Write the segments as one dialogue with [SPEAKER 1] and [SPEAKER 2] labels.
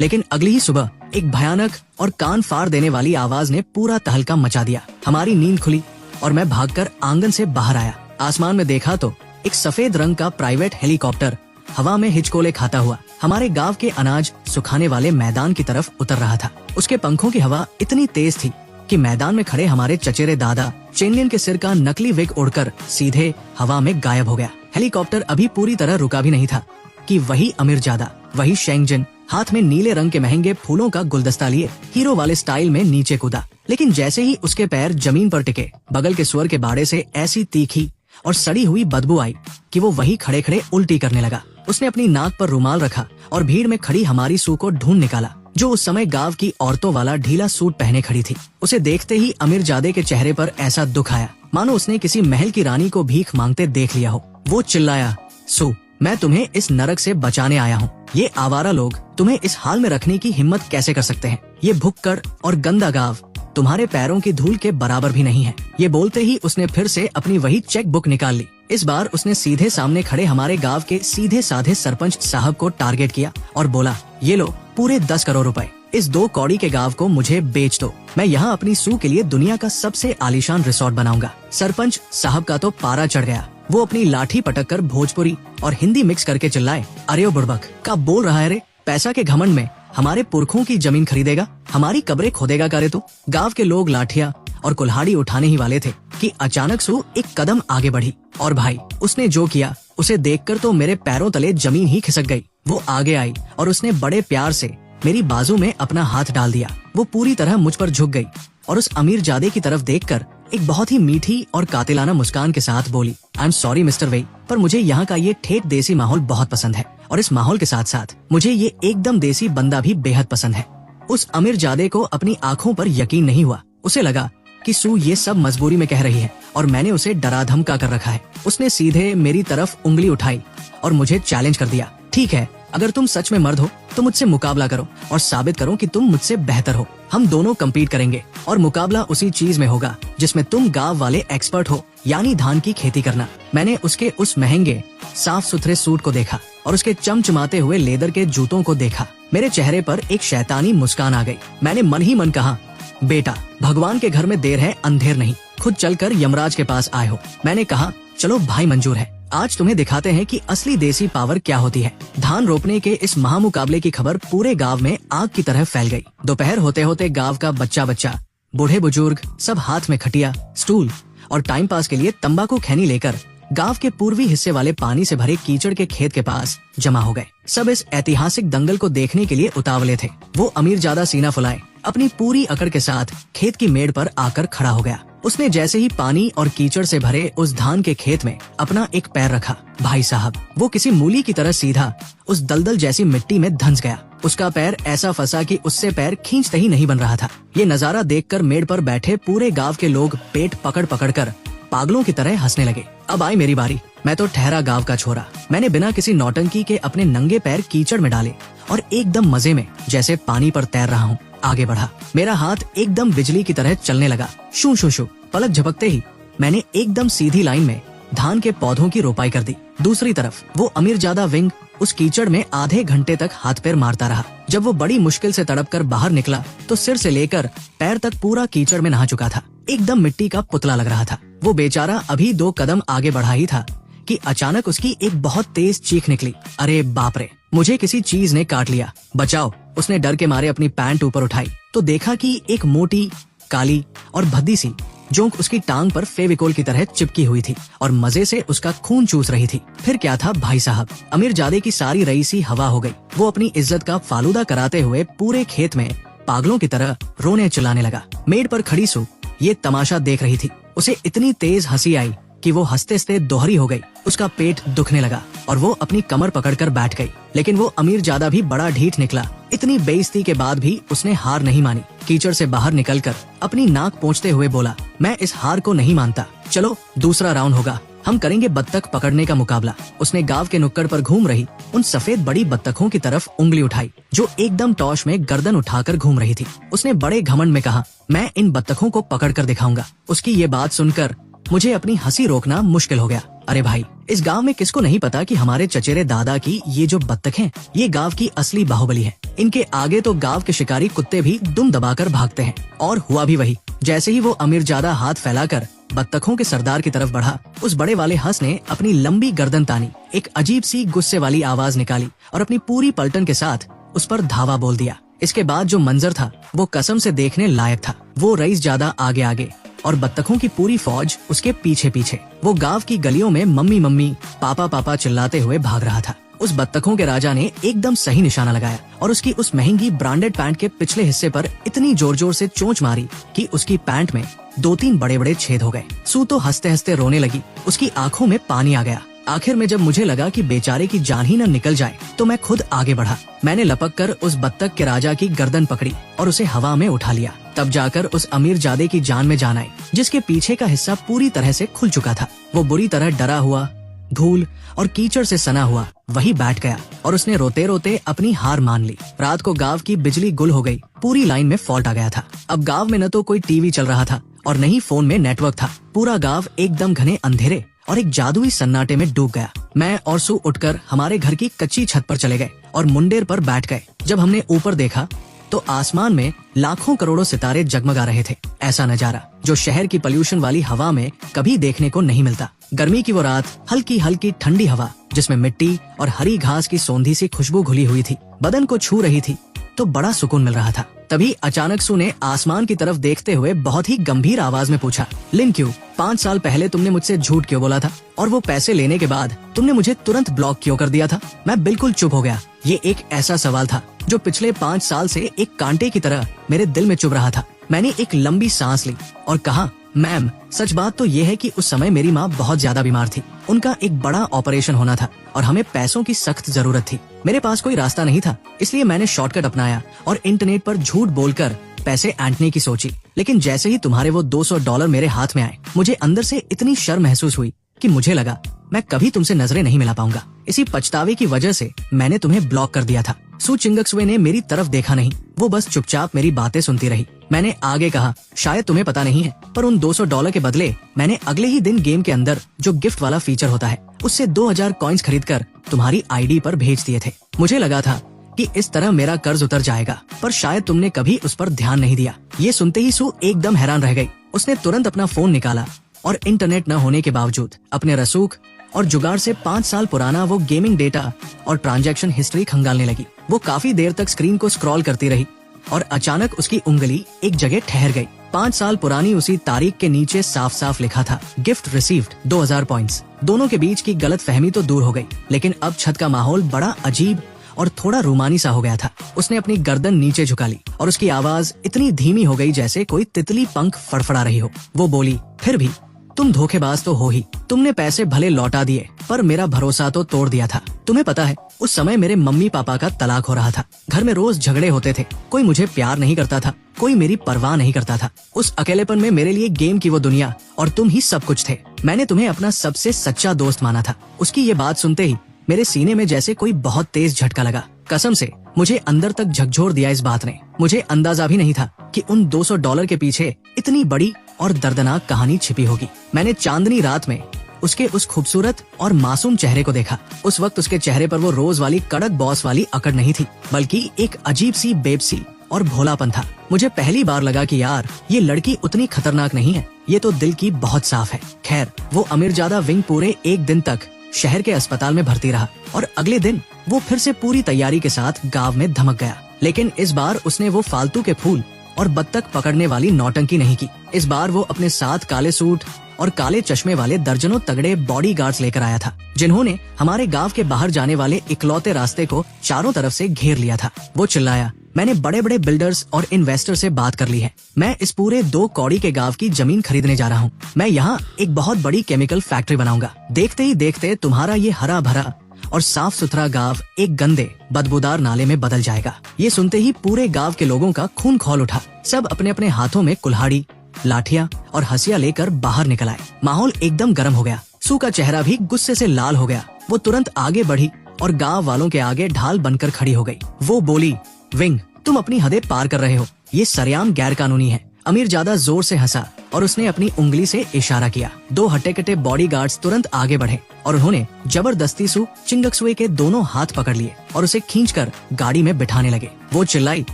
[SPEAKER 1] लेकिन अगली ही सुबह एक भयानक और कान फाड़ देने वाली आवाज ने पूरा तहलका मचा दिया। हमारी नींद खुली और मैं भागकर आंगन से बाहर आया। आसमान में देखा तो एक सफेद रंग का प्राइवेट हेलीकॉप्टर हवा में हिचकोले खाता हुआ हमारे गांव के अनाज सुखाने वाले मैदान की तरफ उतर रहा था। उसके पंखों की हवा इतनी तेज थी कि मैदान में खड़े हमारे चचेरे दादा चेनलियन के सिर का नकली विग उड़कर सीधे हवा में गायब हो गया। हेलीकॉप्टर अभी पूरी तरह रुका भी नहीं था कि वही अमीरजादा, वही शेंगजिन हाथ में नीले रंग के महंगे फूलों का गुलदस्ता लिए हीरो वाले स्टाइल में नीचे कूदा। लेकिन जैसे ही उसके पैर जमीन पर टिके, बगल के सुअर के बाड़े से ऐसी तीखी और सड़ी हुई बदबू आई कि वो वही खड़े खड़े उल्टी करने लगा। उसने अपनी नाक पर रुमाल रखा और भीड़ में खड़ी हमारी सू को ढूंढ निकाला, जो उस समय गांव की औरतों वाला ढीला सूट पहने खड़ी थी। उसे देखते ही अमीरजादे के चेहरे पर ऐसा दुख आया मानो उसने किसी महल की रानी को भीख मांगते देख लिया हो। वो चिल्लाया, सू, मैं तुम्हें इस नरक से बचाने आया हूँ। ये आवारा लोग तुम्हें इस हाल में रखने की हिम्मत कैसे कर सकते हैं? ये भुक्कड़ और गंदा गांव तुम्हारे पैरों की धूल के बराबर भी नहीं है। ये बोलते ही उसने फिर से अपनी वही चेक बुक निकाल ली। इस बार उसने सीधे सामने खड़े हमारे गांव के सीधे साधे सरपंच साहब को टारगेट किया और बोला, ये लो पूरे 10 करोड़ रुपए, इस 2 कौड़ी के गांव को मुझे बेच दो। मैं यहाँ अपनी सू के लिए दुनिया का सबसे आलीशान रिसोर्ट बनाऊंगा। सरपंच साहब का तो पारा चढ़ गया। वो अपनी लाठी पटक कर भोजपुरी और हिंदी मिक्स करके चिल्लाए, अरे ओ बुड़बक, क्या बोल रहा है रे? पैसा के घमंड में हमारे पुरखों की जमीन खरीदेगा, हमारी कब्रें खोदेगा करे तो? गांव के लोग लाठियां और कुल्हाड़ी उठाने ही वाले थे कि अचानक सू एक कदम आगे बढ़ी और भाई उसने जो किया उसे देखकर तो मेरे पैरों तले जमीन ही खिसक गई। वो आगे आई और उसने बड़े प्यार से मेरी बाजू में अपना हाथ डाल दिया। वो पूरी तरह मुझ पर झुक गई और उस अमीरजादे की तरफ देखकर एक बहुत ही मीठी और कातिलाना मुस्कान के साथ बोली, आई एम सॉरी मिस्टर वेई, पर मुझे यहाँ का ये ठेठ देसी माहौल बहुत पसंद है और इस माहौल के साथ साथ मुझे ये एकदम देसी बंदा भी बेहद पसंद है। उस अमीरजादे को अपनी आंखों पर यकीन नहीं हुआ। उसे लगा कि सू ये सब मजबूरी में कह रही है और मैंने उसे डरा धमका कर रखा है। उसने सीधे मेरी तरफ उंगली उठाई और मुझे चैलेंज कर दिया, ठीक है, अगर तुम सच में मर्द हो तो मुझसे मुकाबला करो और साबित करो कि तुम मुझसे बेहतर हो। हम दोनों कम्पीट करेंगे और मुकाबला उसी चीज में होगा जिसमें तुम गांव वाले एक्सपर्ट हो, यानी धान की खेती करना। मैंने उसके उस महंगे साफ सुथरे सूट को देखा और उसके चमचमाते हुए लेदर के जूतों को देखा। मेरे चेहरे पर एक शैतानी मुस्कान आ गई। मैंने मन ही मन कहा, बेटा, भगवान के घर में देर है अंधेर नहीं, खुद चलकर यमराज के पास आए हो। मैंने कहा, चलो भाई मंजूर है, आज तुम्हें दिखाते हैं कि असली देसी पावर क्या होती है। धान रोपने के इस महामुकाबले की खबर पूरे गांव में आग की तरह फैल गई। दोपहर होते होते गांव का बच्चा बच्चा, बूढ़े बुजुर्ग सब हाथ में खटिया, स्टूल और टाइम पास के लिए तंबाकू खैनी लेकर गांव के पूर्वी हिस्से वाले पानी से भरे कीचड़ के खेत के पास जमा हो गए। सब इस ऐतिहासिक दंगल को देखने के लिए उतावले थे। वो अमीरजादा सीना फुलाए अपनी पूरी अकड़ के साथ खेत की मेड़ पर आकर खड़ा हो गया। उसने जैसे ही पानी और कीचड़ से भरे उस धान के खेत में अपना एक पैर रखा, भाई साहब, वो किसी मूली की तरह सीधा उस दलदल जैसी मिट्टी में धंस गया। उसका पैर ऐसा फंसा कि उससे पैर खींचते ही नहीं बन रहा था। ये नजारा देखकर मेड़ पर बैठे पूरे गांव के लोग पेट पकड़ पकड़ कर पागलों की तरह हंसने लगे। अब आई मेरी बारी। मैं तो ठहरा गांव का छोरा। मैंने बिना किसी नौटंकी के अपने नंगे पैर कीचड़ में डाले और एकदम मजे में, जैसे पानी पर तैर रहा हूँ, आगे बढ़ा। मेरा हाथ एकदम बिजली की तरह चलने लगा। शू शू शू, पलक झपकते ही मैंने एकदम सीधी लाइन में धान के पौधों की रोपाई कर दी। दूसरी तरफ वो अमीरजादा विंग उस कीचड़ में आधे घंटे तक हाथ पैर मारता रहा। जब वो बड़ी मुश्किल से तड़प कर बाहर निकला तो सिर से लेकर पैर तक पूरा कीचड़ में नहा चुका था। एकदम मिट्टी का पुतला लग रहा था। वो बेचारा अभी 2 कदम आगे बढ़ा ही था कि अचानक उसकी एक बहुत तेज चीख निकली, अरे बाप रे, मुझे किसी चीज ने काट लिया, बचाओ। उसने डर के मारे अपनी पैंट ऊपर उठाई तो देखा कि एक मोटी, काली और भद्दी सी जोंक उसकी टांग पर फेविकोल की तरह चिपकी हुई थी और मजे से उसका खून चूस रही थी। फिर क्या था भाई साहब, अमीरजादे की सारी रईसी हवा हो गई। वो अपनी इज्जत का फालूदा कराते हुए पूरे खेत में पागलों की तरह रोने चिल्लाने लगा। मेड़ पर खड़ी सू ये तमाशा देख रही थी। उसे इतनी तेज हंसी आई कि वो हंसते हंसते दोहरी हो गई। उसका पेट दुखने लगा और वो अपनी कमर पकड़कर बैठ गई। लेकिन वो अमीरजादा भी बड़ा ढीठ निकला। इतनी बेइज्जती के बाद भी उसने हार नहीं मानी। कीचड़ से बाहर निकलकर अपनी नाक पोंछते हुए बोला, मैं इस हार को नहीं मानता, चलो दूसरा राउंड होगा, हम करेंगे बत्तख पकड़ने का मुकाबला। उसने गांव के नुक्कड़ पर घूम रही उन सफेद बड़ी बत्तखों की तरफ उंगली उठाई जो एकदम टॉश में गर्दन उठाकर घूम रही थी। उसने बड़े घमंड में कहा, मैं इन बत्तखों को पकड़ कर दिखाऊंगा। उसकी ये बात सुनकर मुझे अपनी हंसी रोकना मुश्किल हो गया। अरे भाई, इस गांव में किसको नहीं पता कि हमारे चचेरे दादा की ये जो बत्तख हैं, ये गांव की असली बाहुबली है। इनके आगे तो गांव के शिकारी कुत्ते भी दुम दबाकर भागते हैं। और हुआ भी वही। जैसे ही वो अमीरजादा हाथ फैलाकर बत्तखों के सरदार की तरफ बढ़ा, उस बड़े वाले हंस ने अपनी लंबी गर्दन तानी, एक अजीब सी गुस्से वाली आवाज निकाली और अपनी पूरी पलटन के साथ उस पर धावा बोल दिया। इसके बाद जो मंजर था वो कसम से देखने लायक था। वो रईसजादा आगे आगे और बत्तखों की पूरी फौज उसके पीछे पीछे। वो गांव की गलियों में मम्मी मम्मी, पापा पापा चिल्लाते हुए भाग रहा था। उस बत्तखों के राजा ने एकदम सही निशाना लगाया और उसकी उस महंगी ब्रांडेड पैंट के पिछले हिस्से पर इतनी जोर जोर से चोंच मारी कि उसकी पैंट में 2-3 बड़े बड़े छेद हो गए। सू तो हंसते हंसते रोने लगी। उसकी आंखों में पानी आ गया। आखिर में जब मुझे लगा कि बेचारे की जान ही न निकल जाए तो मैं खुद आगे बढ़ा। मैंने लपक कर उस बत्तख के राजा की गर्दन पकड़ी और उसे हवा में उठा लिया। तब जाकर उस अमीरजादे की जान में जान आई, जिसके पीछे का हिस्सा पूरी तरह से खुल चुका था। वो बुरी तरह डरा हुआ, धूल और कीचड़ से सना हुआ वही बैठ गया और उसने रोते रोते अपनी हार मान ली। रात को गांव की बिजली गुल हो गई। पूरी लाइन में फॉल्ट आ गया था। अब गांव में न तो कोई टीवी चल रहा था और न ही फोन में नेटवर्क था। पूरा गांव एकदम घने अंधेरे और एक जादुई सन्नाटे में डूब गया। मैं और सू उठकर हमारे घर की कच्ची छत पर चले गए और मुंडेर पर बैठ गए। जब हमने ऊपर देखा तो आसमान में लाखों करोड़ों सितारे जगमगा रहे थे। ऐसा नजारा जो शहर की पॉल्यूशन वाली हवा में कभी देखने को नहीं मिलता। गर्मी की वो रात, हल्की हल्की ठंडी हवा जिसमें मिट्टी और हरी घास की सौंधी सी खुशबू घुली हुई थी, बदन को छू रही थी तो बड़ा सुकून मिल रहा था। तभी अचानक सू ने आसमान की तरफ देखते हुए बहुत ही गंभीर आवाज में पूछा, लिन क्यों? 5 साल पहले तुमने मुझसे झूठ क्यों बोला था? और वो पैसे लेने के बाद तुमने मुझे तुरंत ब्लॉक क्यों कर दिया था? मैं बिल्कुल चुप हो गया। ये एक ऐसा सवाल था जो पिछले 5 साल से एक कांटे की तरह मेरे दिल में चुभ रहा था। मैंने एक लंबी सांस ली और कहा, मैम, सच बात तो ये है कि उस समय मेरी माँ बहुत ज्यादा बीमार थी। उनका एक बड़ा ऑपरेशन होना था और हमें पैसों की सख्त जरूरत थी। मेरे पास कोई रास्ता नहीं था, इसलिए मैंने शॉर्टकट अपनाया और इंटरनेट पर झूठ बोलकर पैसे ऐंठने की सोची। लेकिन जैसे ही तुम्हारे वो $200 मेरे हाथ में आए, मुझे अंदर से इतनी शर्म महसूस हुई कि मुझे लगा मैं कभी तुमसे नजरें नहीं मिला पाऊंगा। इसी पछतावे की वजह से मैंने तुम्हें ब्लॉक कर दिया था। सू चिंगक्सवे ने मेरी तरफ देखा नहीं, वो बस चुपचाप मेरी बातें सुनती रही। मैंने आगे कहा, शायद तुम्हें पता नहीं है, पर उन $200 के बदले मैंने अगले ही दिन गेम के अंदर जो गिफ्ट वाला फीचर होता है, उससे 2000 कॉइन्स खरीदकर तुम्हारी आईडी पर भेज दिए थे। मुझे लगा था कि इस तरह मेरा कर्ज उतर जाएगा, पर शायद तुमने कभी उस पर ध्यान नहीं दिया। ये सुनते ही सू एकदम हैरान रह गई। उसने तुरंत अपना फोन निकाला और इंटरनेट न होने के बावजूद अपने रसूख और जुगाड़ से 5 साल पुराना वो गेमिंग डेटा और ट्रांजैक्शन हिस्ट्री खंगालने लगी। वो काफी देर तक स्क्रीन को स्क्रॉल करती रही और अचानक उसकी उंगली एक जगह ठहर गई। 5 साल पुरानी उसी तारीख के नीचे साफ साफ लिखा था, गिफ्ट रिसीव्ड 2000 पॉइंट्स। दोनों के बीच की गलत फहमी तो दूर हो गई, लेकिन अब छत का माहौल बड़ा अजीब और थोड़ा रूमानी सा हो गया था। उसने अपनी गर्दन नीचे झुका ली और उसकी आवाज इतनी धीमी हो गई जैसे कोई तितली पंख फड़फड़ा रही हो। वो बोली, फिर भी तुम धोखेबाज तो हो ही। तुमने पैसे भले लौटा दिए, पर मेरा भरोसा तो तोड़ दिया था। तुम्हें पता है, उस समय मेरे मम्मी पापा का तलाक हो रहा था। घर में रोज झगड़े होते थे। कोई मुझे प्यार नहीं करता था, कोई मेरी परवाह नहीं करता था। उस अकेलेपन में मेरे लिए गेम की वो दुनिया और तुम ही सब कुछ थे। मैंने तुम्हें अपना सबसे सच्चा दोस्त माना था। उसकी ये बात सुनते ही मेरे सीने में जैसे कोई बहुत तेज झटका लगा। कसम से मुझे अंदर तक झकझोर दिया इस बात ने। मुझे अंदाजा भी नहीं था कि उन $200 के पीछे इतनी बड़ी और दर्दनाक कहानी छिपी होगी। मैंने चांदनी रात में उसके उस खूबसूरत और मासूम चेहरे को देखा। उस वक्त उसके चेहरे पर वो रोज वाली कड़क बॉस वाली अकड़ नहीं थी, बल्कि एक अजीब सी बेबसी और भोलापन था। मुझे पहली बार लगा कि यार, ये लड़की उतनी खतरनाक नहीं है, ये तो दिल की बहुत साफ है। खैर, वो अमीरजादा विंग पूरे 1 दिन तक शहर के अस्पताल में भर्ती रहा और अगले दिन वो फिर से पूरी तैयारी के साथ गांव में धमक गया। लेकिन इस बार उसने वो फालतू के फूल और बत्तख पकड़ने वाली नौटंकी नहीं की। इस बार वो अपने साथ काले सूट और काले चश्मे वाले दर्जनों तगड़े बॉडीगार्ड्स लेकर आया था, जिन्होंने हमारे गांव के बाहर जाने वाले इकलौते रास्ते को चारों तरफ से घेर लिया था। वो चिल्लाया, मैंने बड़े बड़े बिल्डर्स और इन्वेस्टर से बात कर ली है। मैं इस पूरे 2 कौड़ी के गांव की जमीन खरीदने जा रहा हूँ। मैं यहाँ एक बहुत बड़ी केमिकल फैक्ट्री बनाऊंगा। देखते ही देखते तुम्हारा ये हरा भरा और साफ सुथरा गांव एक गंदे बदबूदार नाले में बदल जाएगा। ये सुनते ही पूरे गांव के लोगों का खून खौल उठा। सब अपने अपने हाथों में कुल्हाड़ी, लाठियां और हंसिया लेकर बाहर निकल आए। माहौल एकदम गर्म हो गया। सू का चेहरा भी गुस्से से लाल हो गया। वो तुरंत आगे बढ़ी और गांव वालों के आगे ढाल बनकर खड़ी हो गई। वो बोली, विंग, तुम अपनी हदें पार कर रहे हो। ये सरेआम गैर कानूनी है अमीरजादा जोर से हंसा और उसने अपनी उंगली से इशारा किया। 2 हट्टे-कट्टे बॉडीगार्ड्स तुरंत आगे बढ़े और उन्होंने जबरदस्ती सू चिंगक्सुए के दोनों हाथ पकड़ लिए और उसे खींचकर गाड़ी में बिठाने लगे। वो चिल्लाई,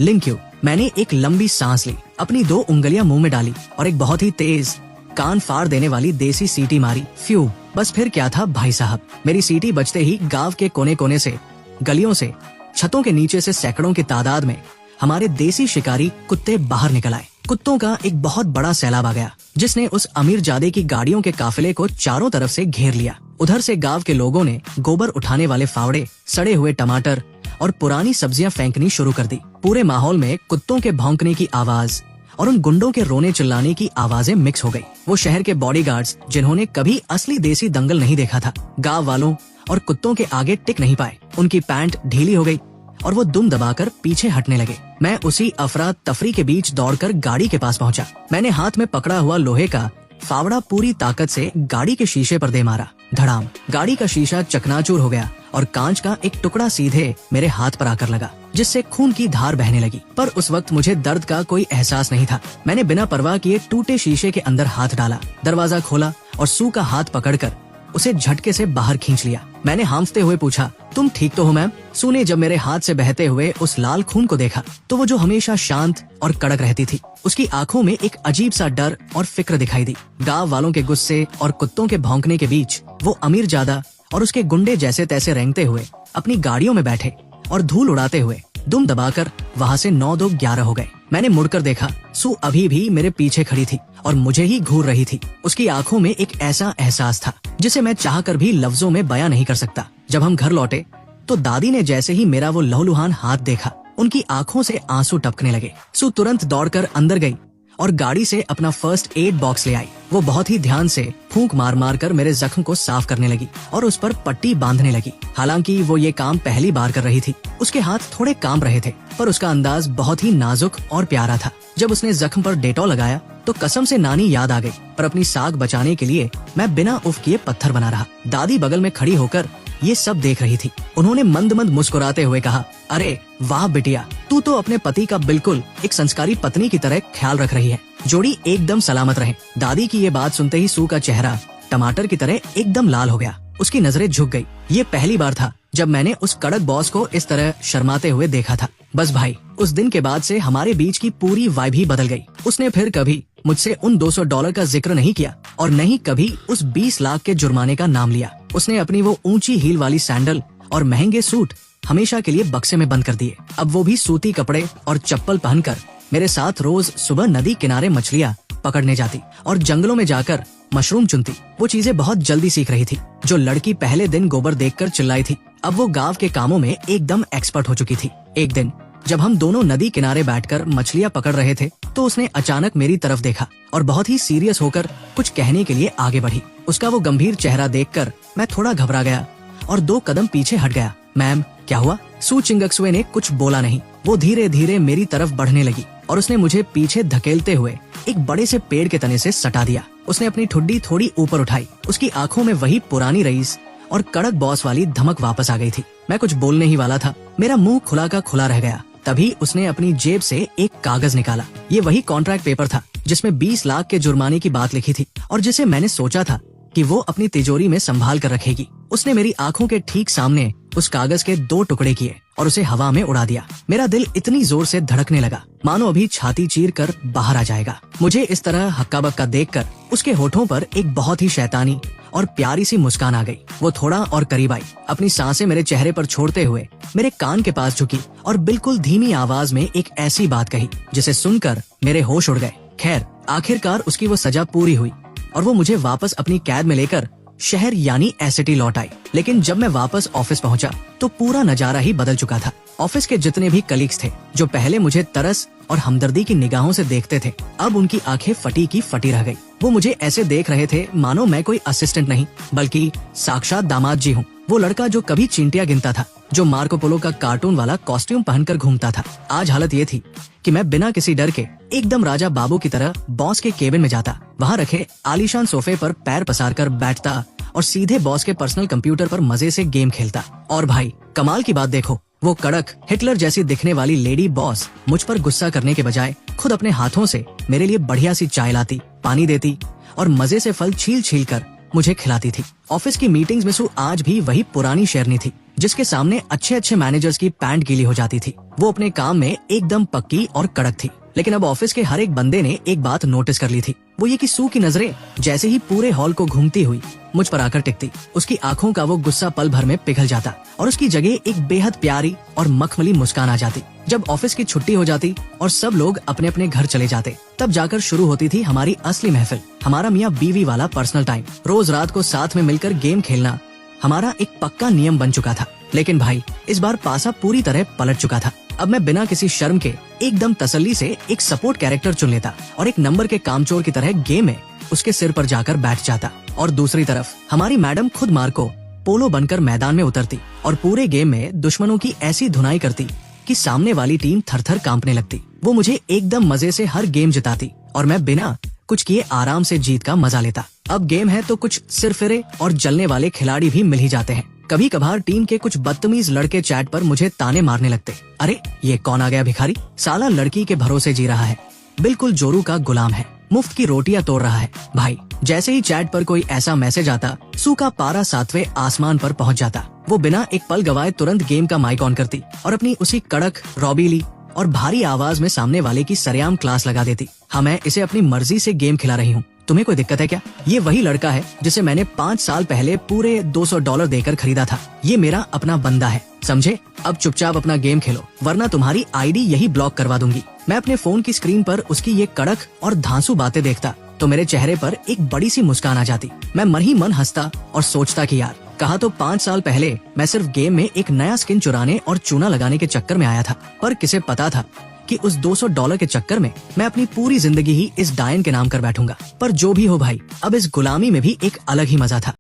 [SPEAKER 1] लिंक्यू। मैंने एक लंबी सांस ली, अपनी 2 उंगलियां मुंह में डाली और एक बहुत ही तेज कान फाड़ देने वाली देसी सीटी मारी। फ्यू। बस फिर क्या था भाई साहब। मेरी सीटी बजते ही गांव के कोने कोने से, गलियों से, छतों के नीचे से सैकड़ों की तादाद में हमारे देसी शिकारी कुत्ते बाहर निकल आए। कुत्तों का एक बहुत बड़ा सैलाब आ गया जिसने उस अमीरजादे की गाड़ियों के काफिले को चारों तरफ से घेर लिया। उधर से गांव के लोगों ने गोबर उठाने वाले फावड़े, सड़े हुए टमाटर और पुरानी सब्जियां फेंकनी शुरू कर दी। पूरे माहौल में कुत्तों के भौंकने की आवाज और उन गुंडों के रोने चिल्लाने की आवाजें मिक्स हो गई। वो शहर के बॉडीगार्ड्स जिन्होंने कभी असली देसी दंगल नहीं देखा था, गांव वालों और कुत्तों के आगे टिक नहीं पाए। उनकी पैंट ढीली हो गई और वो दुम दबाकर पीछे हटने लगे। मैं उसी अफरा तफरी के बीच दौड़कर गाड़ी के पास पहुंचा। मैंने हाथ में पकड़ा हुआ लोहे का फावड़ा पूरी ताकत से गाड़ी के शीशे पर दे मारा। धड़ाम। गाड़ी का शीशा चकनाचूर हो गया और कांच का एक टुकड़ा सीधे मेरे हाथ पर आकर लगा, जिससे खून की धार बहने लगी। पर उस वक्त मुझे दर्द का कोई एहसास नहीं था। मैंने बिना परवाह किए टूटे शीशे के अंदर हाथ डाला, दरवाजा खोला और सू का हाथ पकड़कर उसे झटके से बाहर खींच लिया। मैंने हांफते हुए पूछा, तुम ठीक तो हो मैम? सू ने जब मेरे हाथ से बहते हुए उस लाल खून को देखा तो वो जो हमेशा शांत और कड़क रहती थी, उसकी आंखों में एक अजीब सा डर और फिक्र दिखाई दी। गांव वालों के गुस्से और कुत्तों के भौंकने के बीच वो अमीरजादा और उसके गुंडे जैसे तैसे रेंगते हुए अपनी गाड़ियों में बैठे और धूल उड़ाते हुए दुम दबाकर वहाँ से 9-2-11 हो गए। मैंने मुड़कर देखा, सू अभी भी मेरे पीछे खड़ी थी और मुझे ही घूर रही थी। उसकी आंखों में एक ऐसा एहसास था जिसे मैं चाहकर भी लफ्जों में बयां नहीं कर सकता। जब हम घर लौटे तो दादी ने जैसे ही मेरा वो लहूलुहान हाथ देखा, उनकी आंखों से आंसू टपकने लगे। सू तुरंत दौड़कर अंदर गई और गाड़ी से अपना फर्स्ट एड बॉक्स ले आई। वो बहुत ही ध्यान से फूंक मार मार कर मेरे जख्म को साफ करने लगी और उस पर पट्टी बांधने लगी। हालांकि वो ये काम पहली बार कर रही थी। उसके हाथ थोड़े कांप रहे थे पर उसका अंदाज बहुत ही नाजुक और प्यारा था। जब उसने जख्म पर डेटॉल लगाया तो कसम से नानी याद आ गई, पर अपनी साख बचाने के लिए मैं बिना उफ किए पत्थर बना रहा। दादी बगल में खड़ी होकर ये सब देख रही थी। उन्होंने मंद मंद मुस्कुराते हुए कहा, अरे वाह बिटिया, तू तो अपने पति का बिल्कुल एक संस्कारी पत्नी की तरह ख्याल रख रही है। जोड़ी एकदम सलामत रहे। दादी की ये बात सुनते ही सू का चेहरा टमाटर की तरह एकदम लाल हो गया। उसकी नजरें झुक गई। ये पहली बार था जब मैंने उस कड़क बॉस को इस तरह शर्माते हुए देखा था। बस भाई, उस दिन के बाद से हमारे बीच की पूरी वाइब ही बदल गई। उसने फिर कभी मुझसे उन $200 का जिक्र नहीं किया और न ही कभी उस 20 लाख के जुर्माने का नाम लिया। उसने अपनी वो ऊंची हील वाली सैंडल और महंगे सूट हमेशा के लिए बक्से में बंद कर दिए। अब वो भी सूती कपड़े और चप्पल पहनकर मेरे साथ रोज सुबह नदी किनारे मछलियाँ पकड़ने जाती और जंगलों में जाकर मशरूम चुनती। वो चीजें बहुत जल्दी सीख रही थी। जो लड़की पहले दिन गोबर देखकर चिल्लाई थी, अब वो गांव के कामों में एकदम एक्सपर्ट हो चुकी थी। एक दिन जब हम दोनों नदी किनारे बैठकर मछलियाँ पकड़ रहे थे तो उसने अचानक मेरी तरफ देखा और बहुत ही सीरियस होकर कुछ कहने के लिए आगे बढ़ी। उसका वो गंभीर चेहरा देखकर मैं थोड़ा घबरा गया और 2 कदम पीछे हट गया। मैम, क्या हुआ? सू चिंगक्सुए ने कुछ बोला नहीं। वो धीरे धीरे मेरी तरफ बढ़ने लगी और उसने मुझे पीछे धकेलते हुए एक बड़े से पेड़ के तने से सटा दिया। उसने अपनी ठुड्डी थोड़ी ऊपर उठाई। उसकी आंखों में वही पुरानी रईस और कड़क बॉस वाली धमक वापस आ गई थी। मैं कुछ बोलने ही वाला था, मेरा मुंह खुला का खुला रह गया। तभी उसने अपनी जेब से एक कागज निकाला। ये वही कॉन्ट्रैक्ट पेपर था जिसमें 20 लाख के जुर्माने की बात लिखी थी और जिसे मैंने सोचा था कि वो अपनी तिजोरी में संभाल कर रखेगी। उसने मेरी आंखों के ठीक सामने उस कागज के 2 टुकड़े किए और उसे हवा में उड़ा दिया। मेरा दिल इतनी जोर से धड़कने लगा मानो अभी छाती चीर कर बाहर आ जाएगा। मुझे इस तरह हक्का बक्का देखकर उसके होठों पर एक बहुत ही शैतानी और प्यारी सी मुस्कान आ गई। वो थोड़ा और करीब आई, अपनी सांसें मेरे चेहरे पर छोड़ते हुए मेरे कान के पास झुकी और बिल्कुल धीमी आवाज में एक ऐसी बात कही जिसे सुनकर मेरे होश उड़ गए। खैर, आखिरकार उसकी वो सजा पूरी हुई और वो मुझे वापस अपनी कैद में लेकर शहर यानी एसिटी लौट आई। लेकिन जब मैं वापस ऑफिस पहुंचा तो पूरा नजारा ही बदल चुका था। ऑफिस के जितने भी कलीग्स थे जो पहले मुझे तरस और हमदर्दी की निगाहों से देखते थे, अब उनकी आंखें फटी की फटी रह गई। वो मुझे ऐसे देख रहे थे मानो मैं कोई असिस्टेंट नहीं बल्कि साक्षात दामाद जी हूँ। वो लड़का जो कभी चींटियां गिनता था, जो मार्को पोलो का कार्टून वाला कॉस्ट्यूम पहनकर घूमता था, आज हालत ये थी कि मैं बिना किसी डर के एकदम राजा बाबू की तरह बॉस के केबिन में जाता, वहाँ रखे आलीशान सोफे पर पैर पसार कर बैठता और सीधे बॉस के पर्सनल कंप्यूटर पर मजे से गेम खेलता। और भाई, कमाल की बात देखो, वो कड़क हिटलर जैसी दिखने वाली लेडी बॉस मुझ पर गुस्सा करने के बजाय खुद अपने हाथों से मेरे लिए बढ़िया सी चाय लाती, पानी देती और मजे से फल छील छील कर मुझे खिलाती थी। ऑफिस की मीटिंग्स में सू आज भी वही पुरानी शेरनी थी जिसके सामने अच्छे अच्छे मैनेजर्स की पैंट गीली हो जाती थी। वो अपने काम में एकदम पक्की और कड़क थी, लेकिन अब ऑफिस के हर एक बंदे ने एक बात नोटिस कर ली थी। वो ये कि सू की नजरें जैसे ही पूरे हॉल को घूमती हुई मुझ पर आकर टिकती, उसकी आंखों का वो गुस्सा पल भर में पिघल जाता और उसकी जगह एक बेहद प्यारी और मखमली मुस्कान आ जाती। जब ऑफिस की छुट्टी हो जाती और सब लोग अपने अपने घर चले जाते, तब जाकर शुरू होती थी हमारी असली महफिल, हमारा मियाँ बीवी वाला पर्सनल टाइम। रोज रात को साथ में मिलकर गेम खेलना हमारा एक पक्का नियम बन चुका था। लेकिन भाई, इस बार पासा पूरी तरह पलट चुका था। अब मैं बिना किसी शर्म के एकदम तसल्ली से एक सपोर्ट कैरेक्टर चुन लेता और एक नंबर के कामचोर की तरह गेम में उसके सिर पर जाकर बैठ जाता। और दूसरी तरफ हमारी मैडम खुद मार्को पोलो बनकर मैदान में उतरती और पूरे गेम में दुश्मनों की ऐसी धुनाई करती कि सामने वाली टीम थर-थर कांपने लगती। वो मुझे एकदम मजे से हर गेम जिताती और मैं बिना कुछ किए आराम से जीत का मजा लेता। अब गेम है तो कुछ सिरफिरे और जलने वाले खिलाड़ी भी मिल ही जाते हैं। कभी कभार टीम के कुछ बदतमीज लड़के चैट पर मुझे ताने मारने लगते, अरे ये कौन आ गया भिखारी, साला लड़की के भरोसे जी रहा है, बिल्कुल जोरू का गुलाम है, मुफ्त की रोटियां तोड़ रहा है। भाई, जैसे ही चैट पर कोई ऐसा मैसेज आता, सू का पारा 7वें आसमान पर पहुंच जाता। वो बिना एक पल गवाए तुरंत गेम का माइक ऑन करती और अपनी उसी कड़क, रौबीली और भारी आवाज में सामने वाले की सरेआम क्लास लगा देती। हाँ, मैं इसे अपनी मर्जी से गेम खिला रही हूँ, तुम्हें कोई दिक्कत है क्या? ये वही लड़का है जिसे मैंने 5 साल पहले पूरे $200 देकर खरीदा था। ये मेरा अपना बंदा है, समझे? अब चुपचाप अपना गेम खेलो, वरना तुम्हारी आईडी यही ब्लॉक करवा दूंगी। मैं अपने फोन की स्क्रीन पर उसकी ये कड़क और धांसू बातें देखता तो मेरे चेहरे पर एक बड़ी सी मुस्कान आ जाती। मैं मन ही मन हंसता और सोचता कि यार, कहा तो 5 साल पहले मैं सिर्फ गेम में एक नया स्किन चुराने और चूना लगाने के चक्कर में आया था, पर किसे पता था कि उस $200 के चक्कर में मैं अपनी पूरी जिंदगी ही इस डायन के नाम कर बैठूंगा। पर जो भी हो भाई, अब इस गुलामी में भी एक अलग ही मजा था।